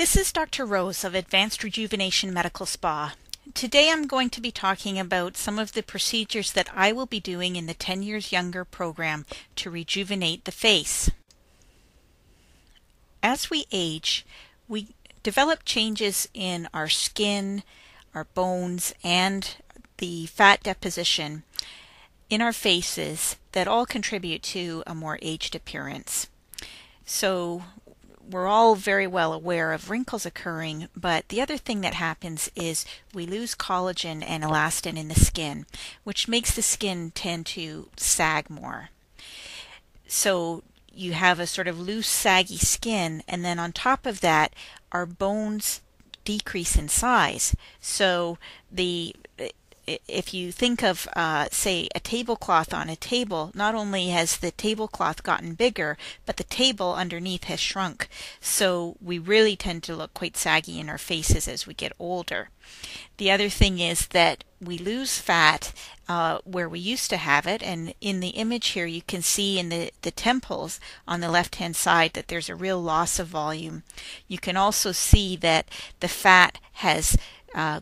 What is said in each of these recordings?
This is Dr. Rose of Advanced Rejuvenation Medical Spa. Today I'm going to be talking about some of the procedures that I will be doing in the 10 Years Younger program to rejuvenate the face. As we age, we develop changes in our skin, our bones, and the fat deposition in our faces that all contribute to a more aged appearance. So we're all very well aware of wrinkles occurring, but the other thing that happens is we lose collagen and elastin in the skin, which makes the skin tend to sag more. So you have a sort of loose, saggy skin, and then on top of that, our bones decrease in size. So if you think of, say, a tablecloth on a table, not only has the tablecloth gotten bigger, but the table underneath has shrunk. So we really tend to look quite saggy in our faces as we get older. The other thing is that we lose fat where we used to have it, and in the image here you can see in the temples on the left-hand side that there's a real loss of volume. You can also see that the fat has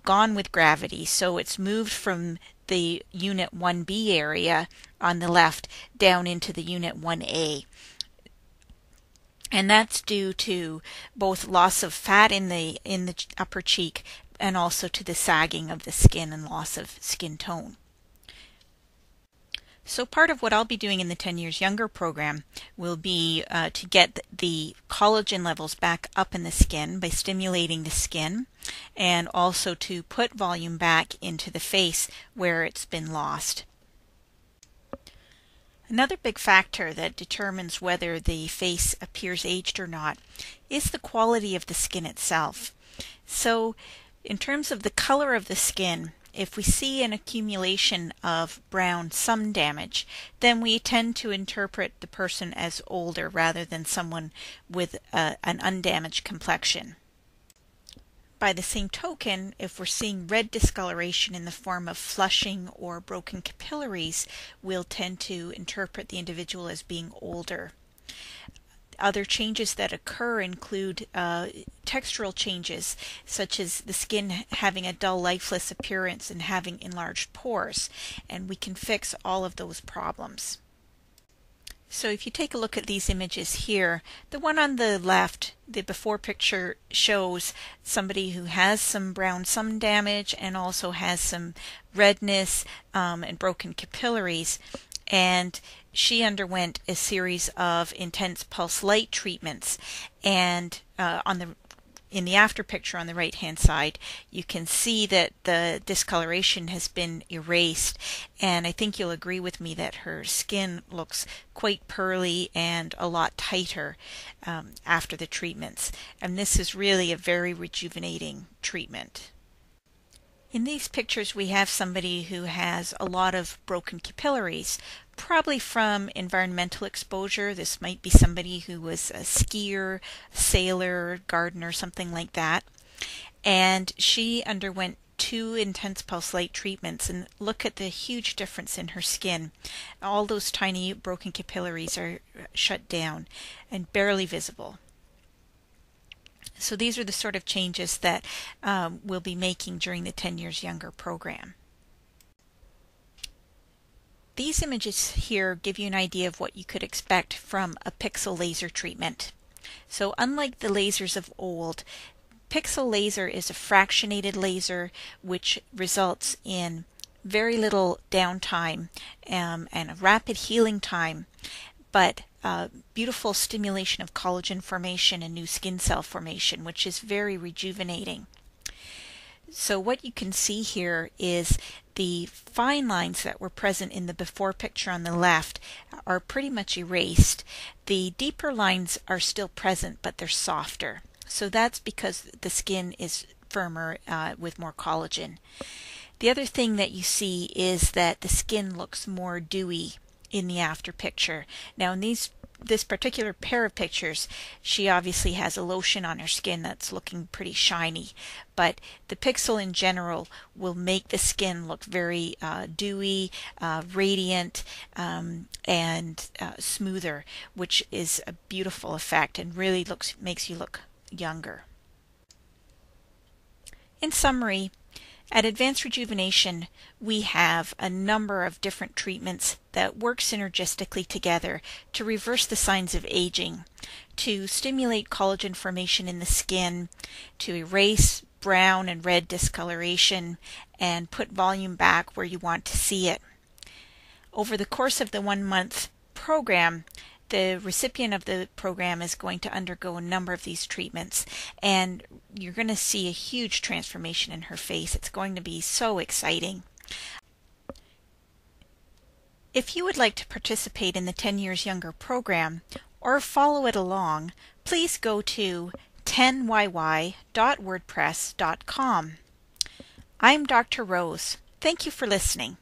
gone with gravity, so it's moved from the unit 1B area on the left down into the unit 1A. And that's due to both loss of fat in the upper cheek and also to the sagging of the skin and loss of skin tone. So part of what I'll be doing in the 10 Years Younger program will be to get the collagen levels back up in the skin by stimulating the skin, and also to put volume back into the face where it's been lost. Another big factor that determines whether the face appears aged or not is the quality of the skin itself. So in terms of the color of the skin, if we see an accumulation of brown sun damage, then we tend to interpret the person as older rather than someone with an undamaged complexion. By the same token, if we're seeing red discoloration in the form of flushing or broken capillaries, we'll tend to interpret the individual as being older. Other changes that occur include textural changes, such as the skin having a dull, lifeless appearance and having enlarged pores, and we can fix all of those problems. So if you take a look at these images here, the one on the left, the before picture, shows somebody who has some brown sun damage and also has some redness and broken capillaries, and she underwent a series of intense pulse light treatments. And in the after picture on the right hand side, you can see that the discoloration has been erased, and I think you'll agree with me that her skin looks quite pearly and a lot tighter after the treatments, and this is really a very rejuvenating treatment. In these pictures we have somebody who has a lot of broken capillaries, probably from environmental exposure. This might be somebody who was a skier, sailor, gardener, something like that. And she underwent 2 intense pulse light treatments, and look at the huge difference in her skin. All those tiny broken capillaries are shut down and barely visible. So these are the sort of changes that we'll be making during the 10 Years Younger program. These images here give you an idea of what you could expect from a pixel laser treatment. So unlike the lasers of old, pixel laser is a fractionated laser which results in very little downtime and a rapid healing time, but beautiful stimulation of collagen formation and new skin cell formation, which is very rejuvenating. So what you can see here is the fine lines that were present in the before picture on the left are pretty much erased. The deeper lines are still present, but they're softer. So that's because the skin is firmer with more collagen. The other thing that you see is that the skin looks more dewy in the after picture. Now in this particular pair of pictures, she obviously has a lotion on her skin that's looking pretty shiny, but the pixel in general will make the skin look very dewy, radiant, and smoother, which is a beautiful effect and really makes you look younger. In summary, at Advanced Rejuvenation, we have a number of different treatments that work synergistically together to reverse the signs of aging, to stimulate collagen formation in the skin, to erase brown and red discoloration, and put volume back where you want to see it. Over the course of the 1-month program, the recipient of the program is going to undergo a number of these treatments, and you're going to see a huge transformation in her face. It's going to be so exciting. If you would like to participate in the 10 Years Younger program or follow it along, please go to 10yy.wordpress.com. I'm Dr. Rose. Thank you for listening.